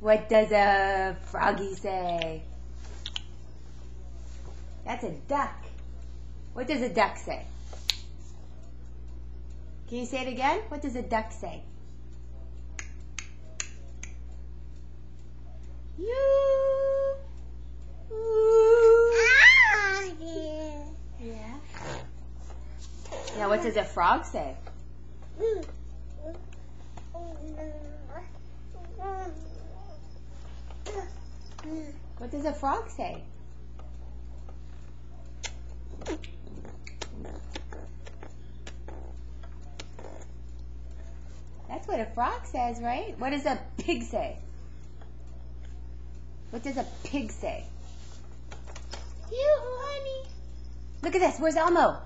What does a froggy say? That's a duck. What does a duck say? Can you say it again? What does a duck say? You. Yeah. Now what does a frog say? What does a frog say? That's what a frog says, right? What does a pig say? What does a pig say? You, honey. Look at this. Where's Elmo?